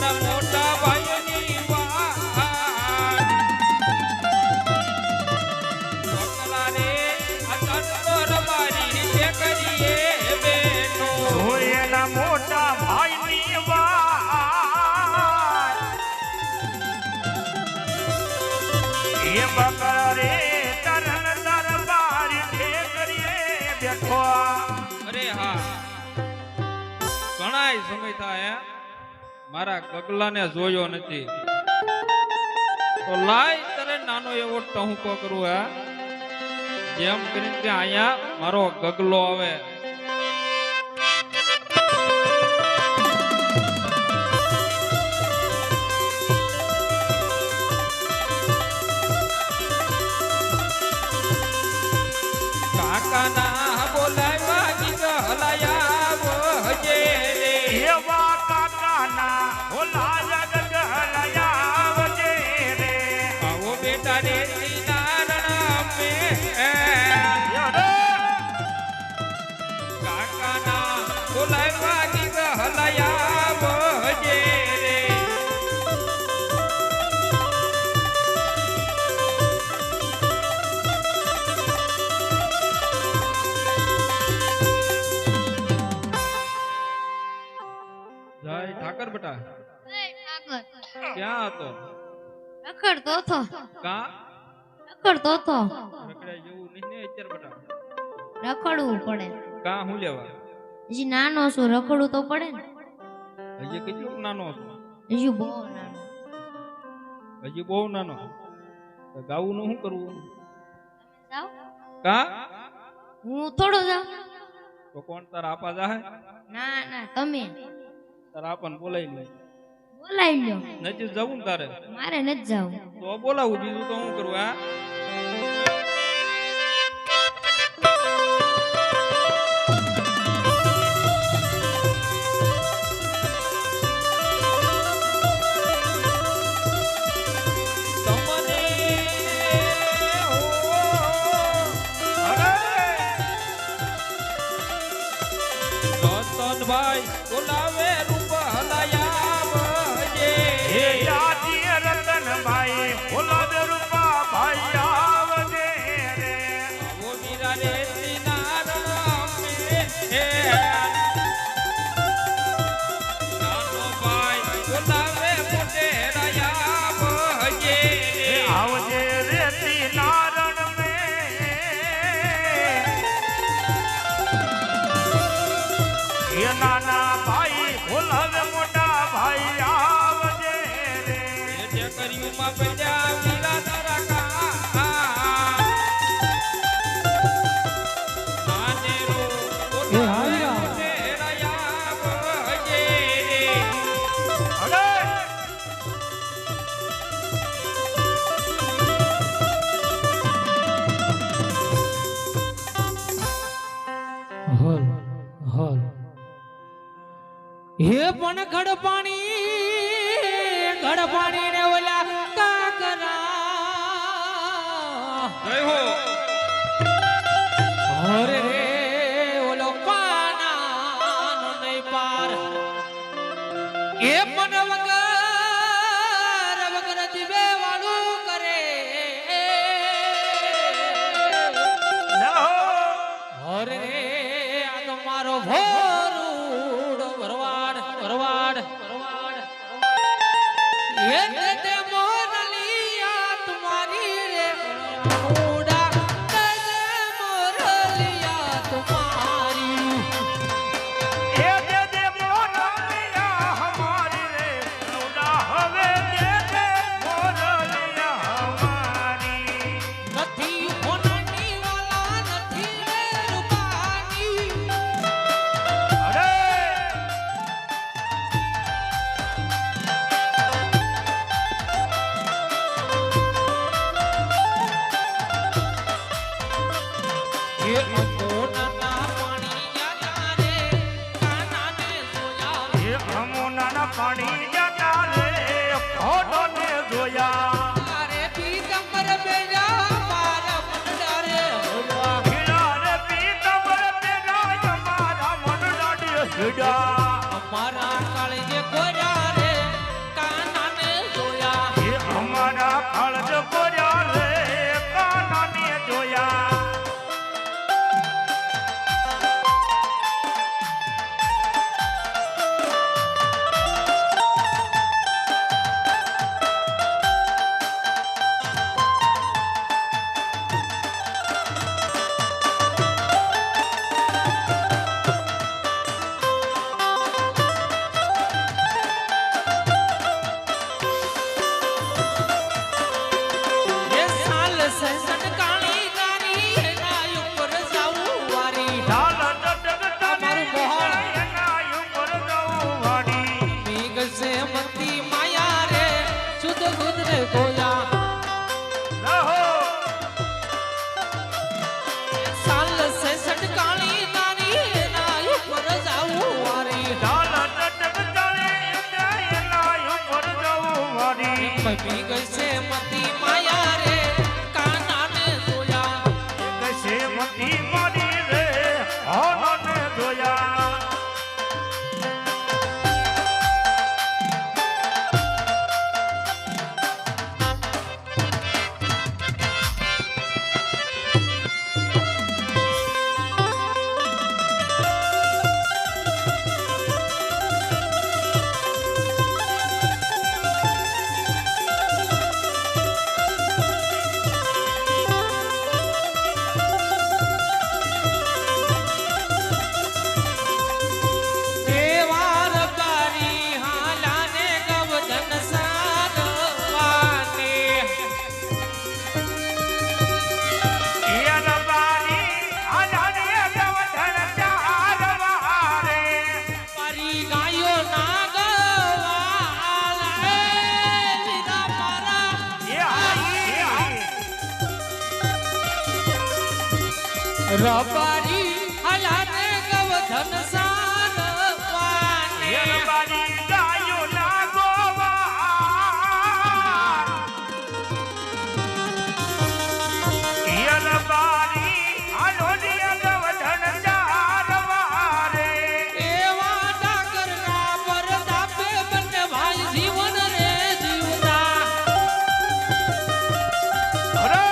તારા મોટા ભાઈની વાત બકલા રે અચંદર મારી ટેકરીએ બેઠો એના મોટા ભાઈની વાત એ બકરા રે તરણ દરબાર ઠેકરીએ બેઠો. અરે હા ઘણાય સમય થાય મારા ગગલાને જોયો નથી તો લાય તરે નાનો એવો ટહુકો કરું જેમ કરીને ત્યાં અહીંયા મારો ગગલો આવે કાકાના બોલાવ્યા ગીત હલાયા વજે રે એવા કાકાના ઓલા ગગલયા વજે રે. આવો બેટા રે નારણ મે કાકાના બોલાવ્યા ગીત હલાયા વજે રે જય ઠાકર બેટા ક્યાં હતો રખડતો હતો કા રખડ્યા જેવું નહીં ને અત્યારે બેટા રખડવું પડે કા હું લેવા હજી નાનો છું રખડવું તો પડે ને હજી કેટલું નાનો છો હજી બહુ નાનો હજી બહુ નાનો તો ગાવું નું શું કરવું જાઓ કા હું થોડો જાઉં તો કોણ તારા આપા જાહે ના ના તમે તારા આપાને બોલાવી લે બોલાવી લ્યો નજીક જવું ને તારે મારે નથી જાવું તો બોલાવું બીજું તો શું કરવું ભાઈ બોલાવે રૂપ હલાયા વજે હે યાદી રતનભાઈ ઓલા રૂપા ભાઈ આવજે રે. આવો મીરા રે નારણ મે નાનો ભાઈ બોલાવે મોટે રાયા વજે આવજે રે નારણ મે એ નાના ભાઈ ઓલા મોટા ભાઈ આવજે રે. જે કર્યું માં પડ્યા મીરા તારા કા નાનેરો બોલાવે મોટે રાયા વજે અરે હલ હલ હે પણ ઘડ પાણી ને ઓલા કાકરા જય હો અરે રે ઓલો પાના નહીં પાર એ મન વગર જીવે વાળું કરે અરે રે આ તો મારો ભોરુડ ભરવાડ એ તે મોરલિયા તમારી રે મોડા તે મોરલિયા તમારી એ દે મોરલિયા હમારી રે ઉડા હવે દે મોરલિયા હમારી. નથી હોનાની વાલા નથી રે રૂપાની અરે એ અમોના પાણી યાદા રે કાનાને જોયા એ અમોના પાણી જતા રે ફોટો ને જોયા. અરે પીતંબર બેજા મારા મંડા રે હોવા હિલારે પીતંબર પેરાય મારા મન લાડી હિડા. અમારા કાળજે ગોરા રે રબારી હલાને ગવધન સારવાને યરબારી ગાયો ના ગોવાર યરબારી આલોડિયા ગવધન ચારવારે એવા ડાકરના પરતાપે બંને ભાઈ જીવન રે જીવતા અરે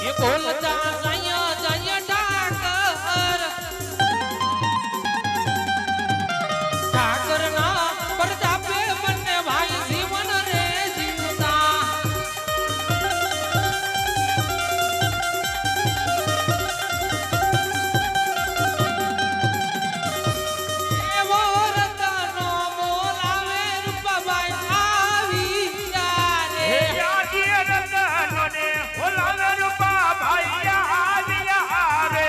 એ બોલતા જય જય ડાકર ડાકરના પરતાપે બંને ભાઈ જીવન રે જીવતા એવો રતનો બોલાવે રૂપાબાઈ આવી યારે યાદી રતનો ને ઓલા રૂપા ભાઈ આલિયા રે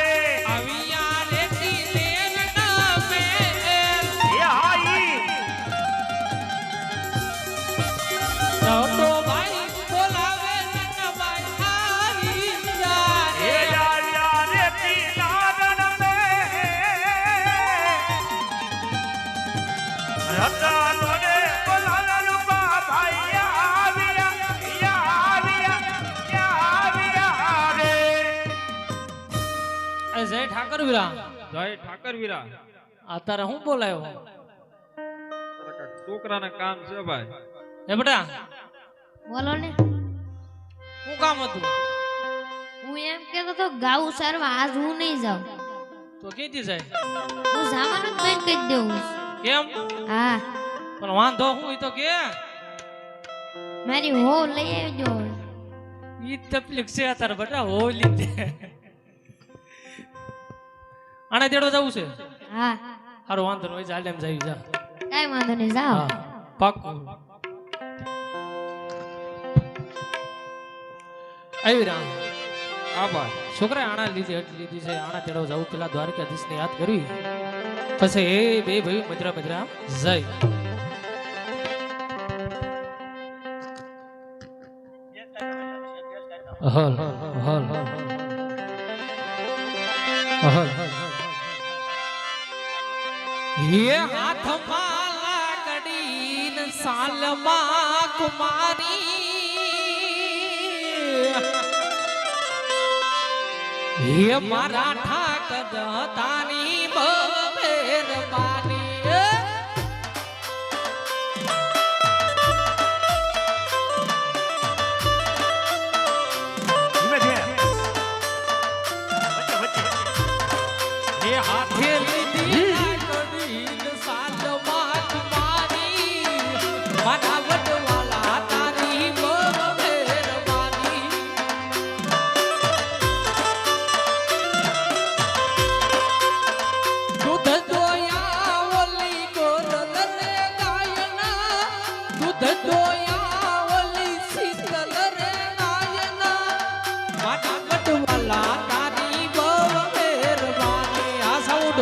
અવિયા લેતી લેન નામે એ હાઈ નવતો ભાઈ બોલાવે નનબાઈ આવી એ યારે યાયા રે તીનારણ મે રતનો ને ઓલા રૂપા ભાઈ આલિયા રે જય ઠાકર વીરા જય ઠાકર વીરા અત્યારે હું બોલાયો છોકરાને કામ છે ભાઈ હે બેટા બોલો ને શું કામ હતું હું એમ કહેતો તો ગાવું સારવા આજ હું નહીં જાઉં તો કીધી જાય હું જવાનું જ બંધ કરી દેવું કેમ હા પણ વાંધો હું ઈ તો કે મારી હો લઈ આવજો ઈ તકલીફ છે અત્યારે બેટા હો લીધે આને તેડો જવું છે હા હારું વાંધો નહીં જાલે એમ જાય જા કાઈ વાંધો નહીં જાઓ હા પાક્કું આવી રામ આ ભાઈ છોકરા આણા લીધી હટ લીધી છે આણા તેડો જવું પેલા દ્વારકાધીશ ને યાદ કરી પછી એ બે ભાઈ મજરા મજરા જાય હલ હલ હલ ये हाथમાં લાકડીન સાલમાં કુમારી ये મારા ઠાકર તાની મહેરબાની ધીમે ધીમે વચ્ચે ये हाथे લીધી લાકડીન સાલમાં કુમારી મારા વડવાલા તારી મહેરબાની દૂધ દોયા ઓલી ગોરલ રે ગાયના દૂધ દોયા ઓલી શીતલ રે ગાયના મારા વડવાલા તારી બહુ મહેરબાની આ સાઉન્ડ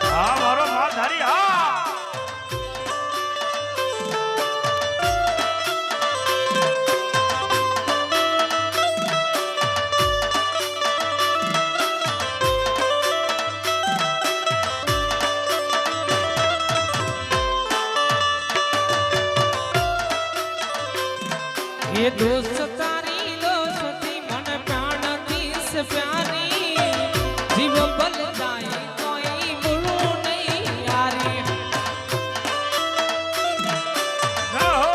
હા મારો માધારી હા ये दोस्त तारी दोस्ती मन प्राण दिस प्यारी जीव बल जाए कोई बोलो नहीं यारी ના હો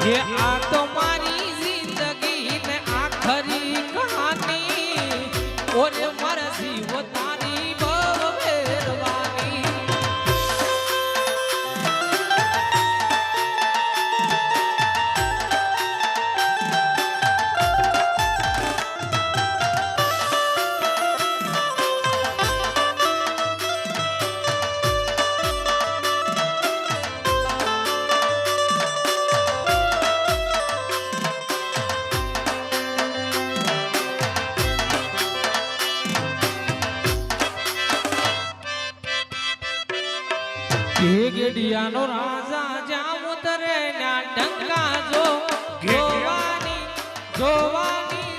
ये आ तुम्हारी जिंदगी ने आखरी कहानी और मर्जी वो तारी बहु मेहरबानी ગેડિયાનો રાજા જ્યાં ઉતરે ના ડંકા જો જોવાની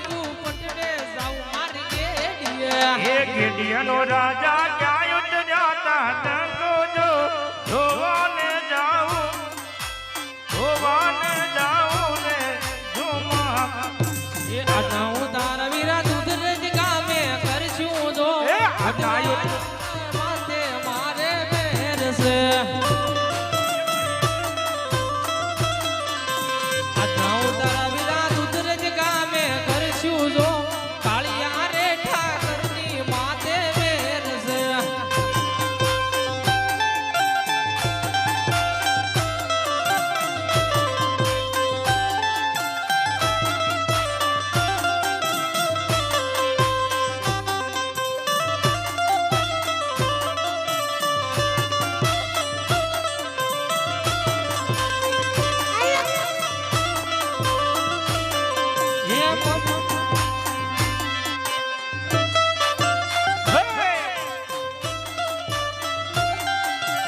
ઝૂંપટને જાઉં મારી ગેડિયા હે ગેડિયાનો રાજા ક્યાં યુદ્ધ જાતા ડંકો જો જોવાને જાઉં ને ઝુમા એ અનાઉ તારા વીરા દૂધરેજ ગામે કરશું જો એ અનાઉ માથે મારે બેર છે અનાઉ તારા વીરા દૂધરેજ ગામે કરશું જો કાળિયા રે ઠાકરની માથે બેર છે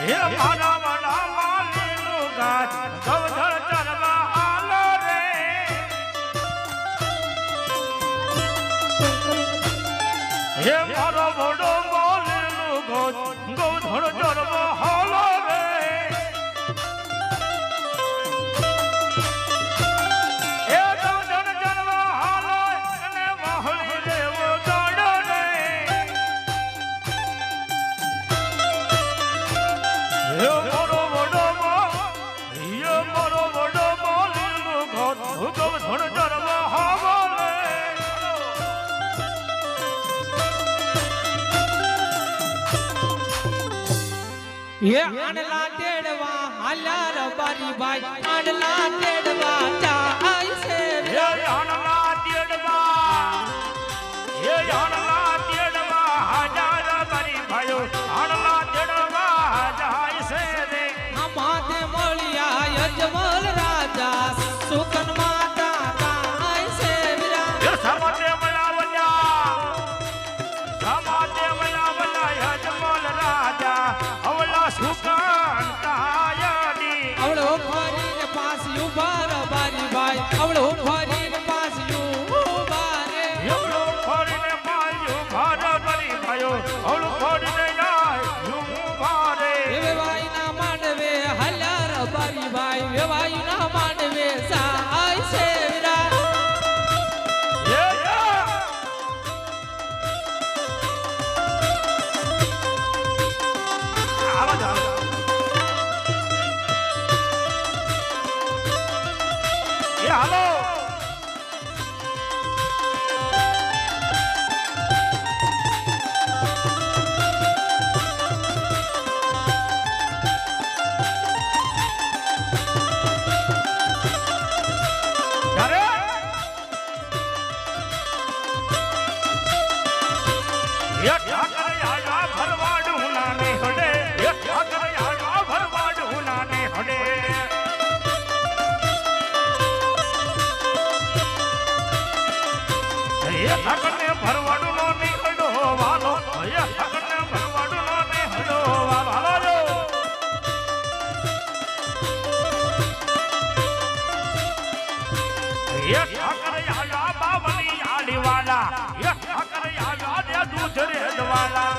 હે મારા વાલા માલીનું ગાજ ગવધર ચરવા આલો રે હે મારો વડો માલીનું ગાજ ગવધર ચરવા આલો રે એ ગવધર ચરવા આલો અને વાહળી રે વગાડો રે હે મારો વડો માલીનું ગાજ ગવધર ચરવા આવો રે ये आंडला टेड़वा हालार बारी बाई आंडला टेड़वा जाय से હે આનલા તેડવા હજાર બરી ભાઈઓ આનલા તેડવા જાય છે રે માથે મળ્યા યજમલ રાજા સુકન માતા ગાય છે વીરા હે સમાતે મલાવલા યજમલ રાજા અવલા સુકાન તાયડી આવળો ફરીને પાસ ઉભાર બારી બાઈ આવળો ફરીને પાસ ઉભા રે એવડો ફોડીને પાયો ભાર બરી ભાઈઓ અવળું ફોડીને જાય હું ભારે વેવાઈ ના માંડવે હાલાર બારી બાઈ વેવાઈ ના માંડવે સાય છે વીરા હાલો અરે એક ઠાકર આયા ભરવાડું નાને હડે એક ઠાકર આયા ભરવાડું નાને હડે એ ઠાકરને ભરવાડું નો નીકળો વાલો એ ઠાકરને ભરવાડું નો નીકળો વાલો જો એ ઠાકર આયા બાવલી આડી વાલા એ ઠાકર આયા દે દૂધ રેડ વાલા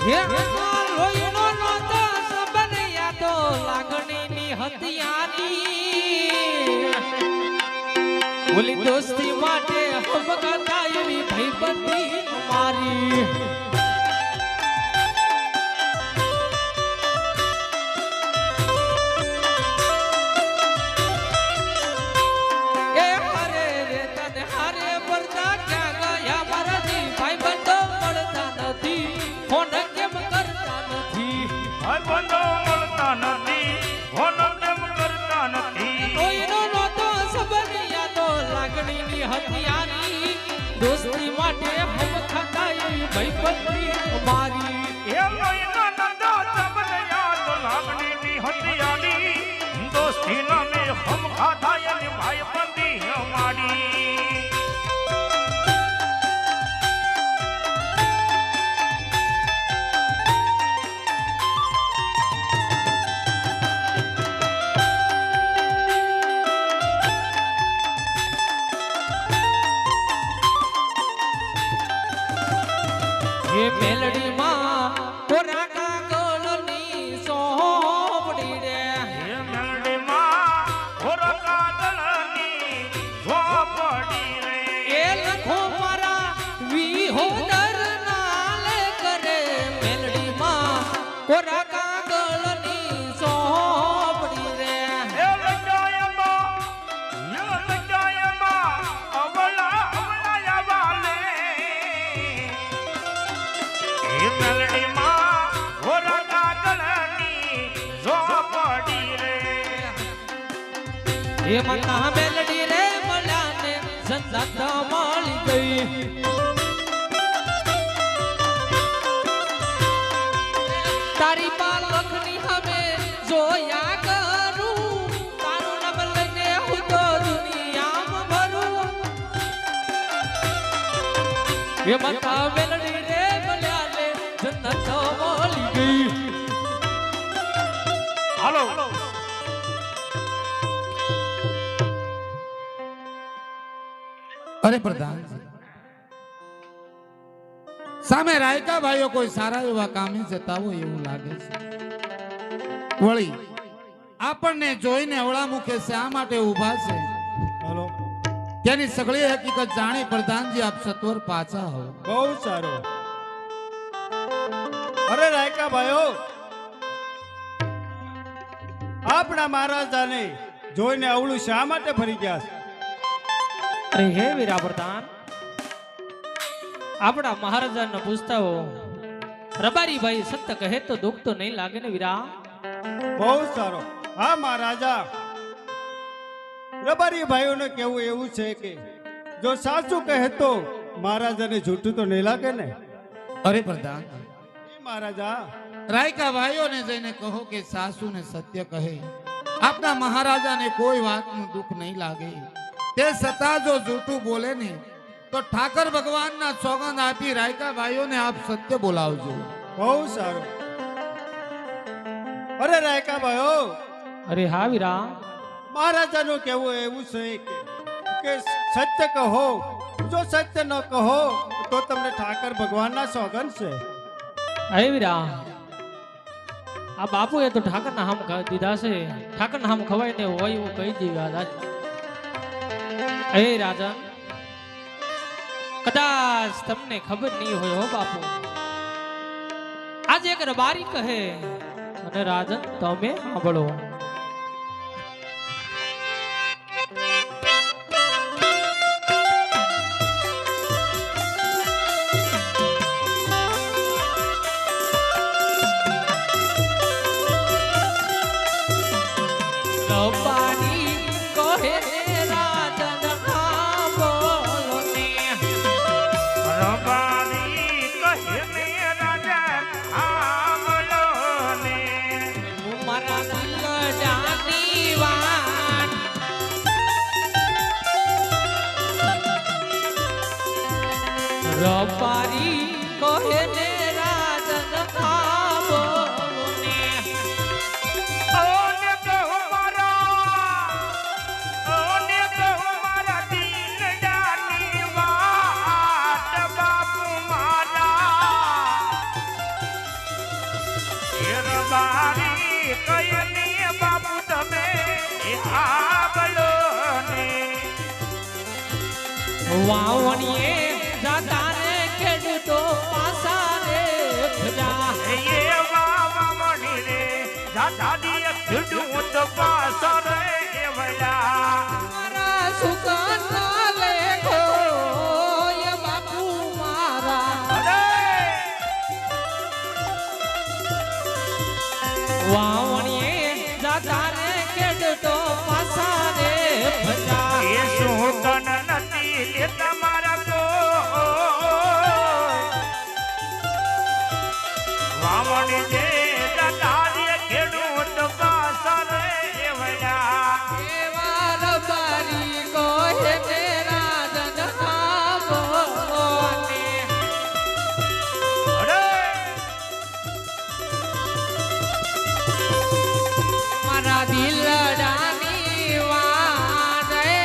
હે લોહીનો નોંધો સંબંધ યાદો લાગણીની હથિયારી ઓલી દોસ્તી માટે હમકતા એવી ભઈબંધી મારી એ હરે રે તને હારે પડતા ક્યાં ગયા મારાથી ભાઈબંધો મળતા નથી ફોન કેમ કરતા નથી ભાઈ બંધો મળતા નથી ફોન કેમ કરતા નથી કોઈનો નહોતો સંબંધ યાદો લાગણીની હથિયારી દોસ્તી માટે હમ ખાતા એવી ભઈબંધી મારી એ મેલડીમાં કોરા કાગળની સોંપડી રે હે મેલડીમાં કોરા કાગળની ઝોપડી રે એ લખો મારા વિહોદર નાલે કરે મેલડીમાં કોરા કાગળની સોંપડી રે હે લજાયમાં અવળા અવળા વાલે હે મેલડીમાં કોરા કાગળની ઝોપડી રે એ મતા મેલડી રે મલાને સંસાત મળી ગઈ તારી પાલખની હવે જોયા કરું તારું નામ લઈને હું તો દુનિયામાં ભરું એ મતા મેલડી રે મલાને જન્નત મળી ગઈ હાલો અરે પ્રધાનજી સામે રાયકા ભાઈઓ કોઈ સારા એવા કામે જતા હોય એવું લાગે છે વળી આપણને જોઈને અવળા મુખે શા માટે ઊભા છે હાલો તેની સગળી હકીકત જાણી પ્રધાનજી આપ સત્વર પાછા હો બહુ સારો અરે રાયકા ભાઈઓ આપણા મહારાજાને જોઈને અવળું શા માટે ફરી ગયા છે? અરે હે વીરા પ્રધાન આપણા મહારાજાને પૂછતા હો રબારી ભાઈ સત્ય કહે તો દુઃખ તો નહીં લાગે ને વીરા બહુ સારો હા મહારાજા રબારી ભાઈઓને કેવું એવું છે કે જો સાચું કહે તો મહારાજાને જૂઠું તો નહીં લાગે ને અરે પ્રધાન મહારાજા રાયકા ભાઈઓને જઈને કહો કે સાસુ ને સત્ય કહે આપના મહારાજાને કોઈ વાતનું દુઃખ નહીં લાગે તે છતાં જો જૂઠું બોલે ને તો ઠાકર ભગવાનના સોગંદ આપી રાયકા ભાઈઓને આપ સત્ય બોલાવજો બહુ સારું અરે રાયકા ભાઈઓ અરે હા વીરા મહારાજાનું કેવું એવું છે કે સત્ય કહો જો સત્ય ન કહો તો તમને ઠાકર ભગવાનના સોગંદ છે હે વીરા આ બાપુએ તો ઠાકરના હામ દીધા છે ઠાકરના હામ ખવાય ને હોય એવું કહી દીધા રાજ હે રાજન કદાચ તમને ખબર નહીં હોય હો બાપુ આજે એક રબારી કહે અને રાજન તમે સાંભળો રબારી કહે રાજન સાંભળો ને રબારી કહે ને રાજા આમલો ને મારા દિલ જાની વાત રબારી કહે ને રાજન સાંભળો ને ઓને કહો મારા દિલ જાની વાત બાપુ મારા એ રબારી કહે ને બાપુ તમે એ આબલો ને વાવણીએ જાતા રે ખેડૂતો પાસા રે ખજા એ વાવા મણી રે દાદા દિય ખડું તો પાસો રે વલા મારા સુકના લેખો એ બાપુ મારા અરે વાવણીએ જાતા રે ખેડૂતો પાસા રે ખજા એ સુકન નથી લે તમારા કો વાવણી જે દાદા દિય ખડું તો પાસો રે વલા એવા રબારી કહે ને રાજન સાંભળો ને અરે મારા દિલડાની વાત રે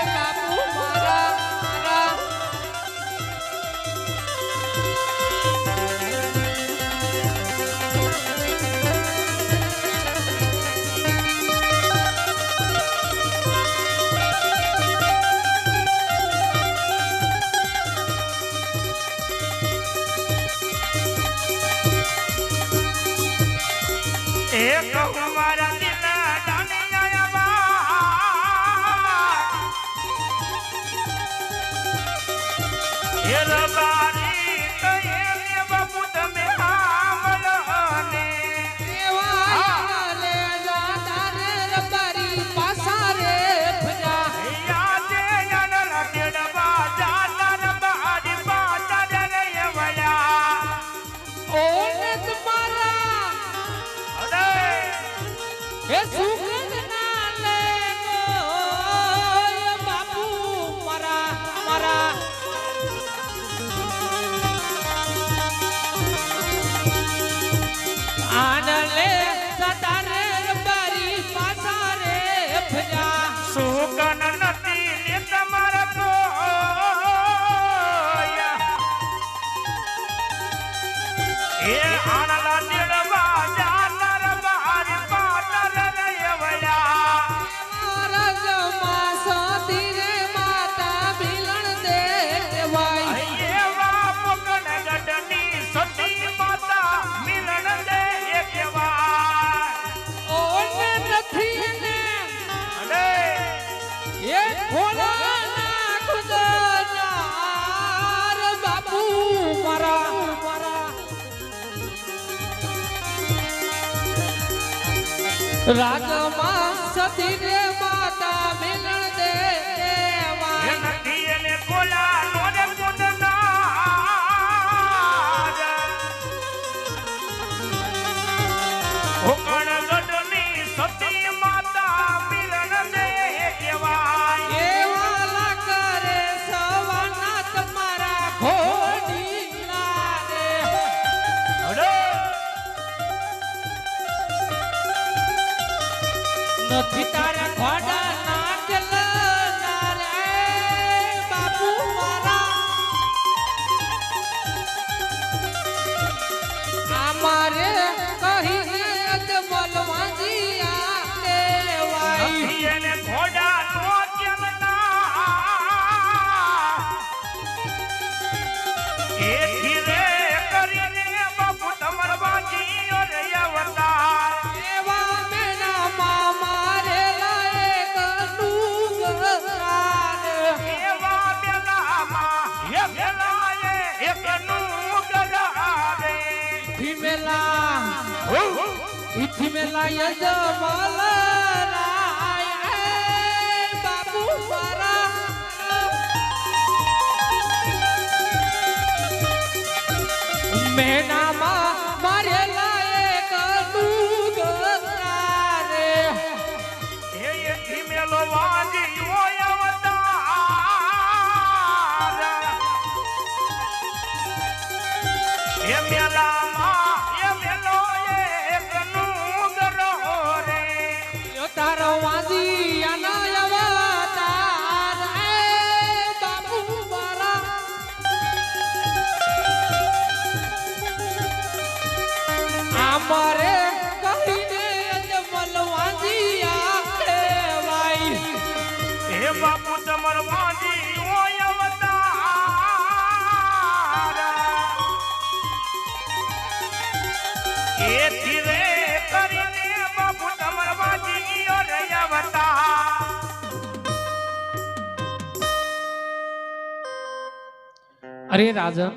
બાપુ મારા એ કહું મારા દિલના દાનિયામાં એ રબારી કહીએ ને બાપુ તમે આમલને એવા લે દાદા રે રબારી પાસા રે ફર્યા યાદે યાનલા તેડવા જાતા રબારી પાતા રે વયા ઓને તમારા અરે એ સુગંધ ના લે બાપુ મારા મારા આનલે સતારે રબારી પાસા રે ફર્યા સુકન નથી ને તમારા એ આનલા તેડવા જાતા રબારી પાતા રે વયા રજમા સતીરે માતા બિલણ દેવાય એવા પકડ ગઢની સતી માતા મિલન દે કહેવાય ઓને નથી ને અરે એ ભોળાના ખુદનાર બાપુ મારા મારા રાજમાં સતીરે માતા મિલણ એ દેવાય નથી એને બોલા નોરે કુદના ઓકણ ગઢની સતી માતા મિલન દે કહેવાય એવાલા કરે સવાના તમારા ઘોડીના રે અરે નથી તારા ઘોડા ના ચલના રે બાપુ મારા અમારે કહીને અજમલવાજી આ દેવાય નથી એને ઘોડા નો કેમના એ ધીરે કરીને બાપુ તમાર બાજી રે અવતાર એવા મેના મારે લાયક ડુંગરાને એવા બેલામાં એ બેલાએ એકનું ગરાવે ધીમેલા ધીમેલા યજમલ રાય બાપુ મારા મેનામાં મારે લાયક ડુંગરાને એ એથી મેલો વાજી હોય અવતાર એ મેલામાં એ મેલો એકનું ગરો રે તારો વાજી આના અવતાર બાપુ મારા અમારે કહીને અજમલ વાજી આ કહેવાય એ બાપુ તમાર વાજી હોય અવતાર એ ધીરે કરીને બાપુ તમાર વાજી રે અવતાર અરે રાજન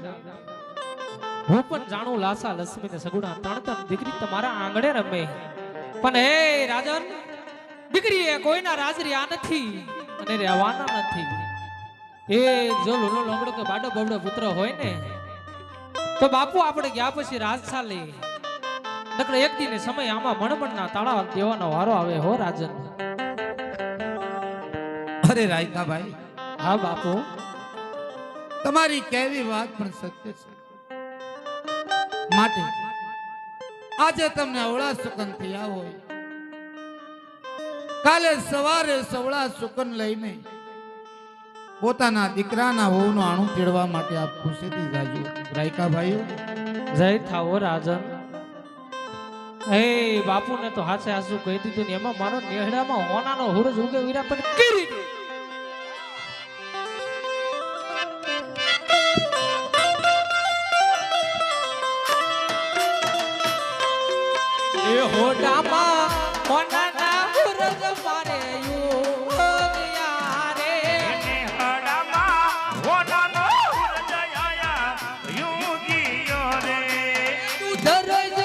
હું પણ જાણું લાસા લક્ષ્મી ને સગુણા ત્રણ ત્રણ દીકરી તમારા આંગણે રમે પણ હે રાજન દીકરી એ કોઈના રાજરિયા નથી અને રહેવાના નથી એ જો લોલો લોંગડો કે બાડો બબડો પુત્ર હોય ને તો બાપુ આપણે ગયા પછી રાજ ચાલે નકર એક દિને સમય આમાં મણમણના તાળા દેવાનો વારો આવે હો રાજન અરે રાયકાભાઈ, હા બાપુ તમારી કેવી વાત પણ સત્ય છે. માટે આજે તમને અવળા સુકન થયા હોય, કાલે સવારે સવળા સુકન લઈને પોતાના દીકરાના વહુનું આણું તેડવા માટે આપ ખુશીથી જાજો. રાયકાભાઈઓ, જય થાવો રાજન. હે બાપુને તો હાથે હાસુ કહી દીધું ને એમાં મારો નેહડામાં હોનાનો હુરજ ઉગે વીરા પણ કરી દે. એ એ હોડામાં કોનાના હુરજ મારે યુગિયા રે એને હડામાં હોનાનો હૃદયાયા યુગીયો રે દરજ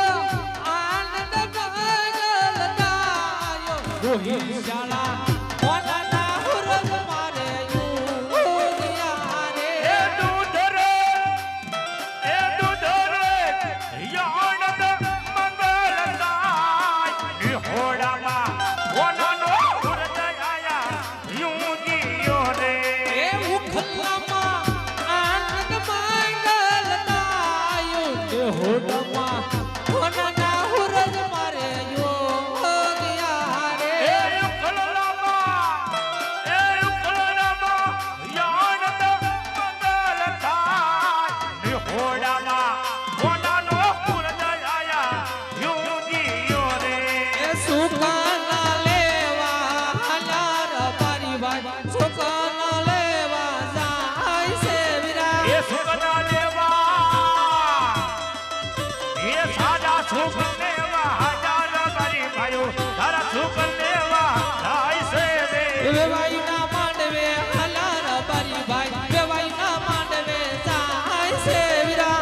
આનંદ ગગલતાયો રોહી શાળા કોનાના હુરજ મારે યુગિયા રે એ દૂધરે યાણદ મંગલદાય એ હોડામાં હોનાનો હૃદયાયા યુગીયો રે એ ઉખલામાં આનંદ મંગલતાયો એ હોડામાં કોનાના હુરજ મારે યુગિયા રે એ ઉકલલામાં યાણદ મંગલદાય એ હોડામાં હોનાનો હૃદયાયા યુગીયો રે એ સુકાના લેવા હલાર પરિવાર સુકાના લેવા જાય છે વિરા એ સુખના દેવા એ સાદા સુખ લેવા હજાર મારી ભાઈઓ તારા સુખ લેવા જાય છે રે વેવાઈના માંડવે હલાર પરિવાર વેવાઈના માંડવે જાય છે વિરા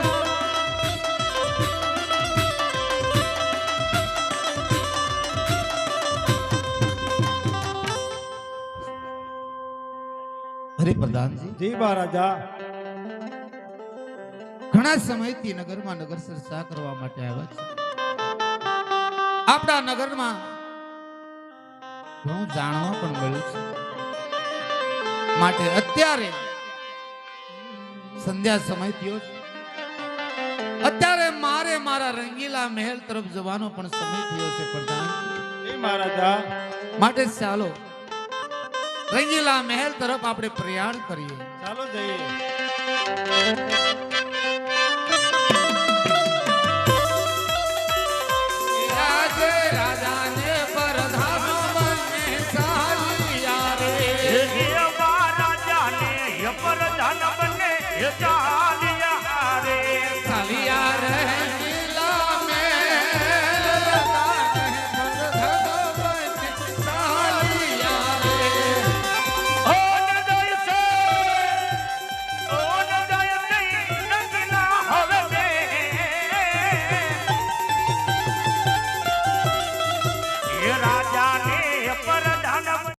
હરે પ્રધાનજી જી મહારાજા ઘણા સમયથી નગરમાં નગર ચર્ચા કરવા માટે આવ્યા છે આપણા નગરમાં ઘણું જાણવા પણ મળ્યું છે માટે અત્યારે સંધ્યા સમય થયો છે અત્યારે મારે મારા રંગીલા મહેલ તરફ જવાનો પણ સમય થયો છે પ્રધાન જી મહારાજા માટે ચાલો રંગીલા મહેલ તરફ આપણે પ્રયાણ કરીએ ચાલો જઈએ રાજે રાજાને પરધાનો મને સાલિયા રે એ રાજાને એ પ્રધાન બને એ ચાલ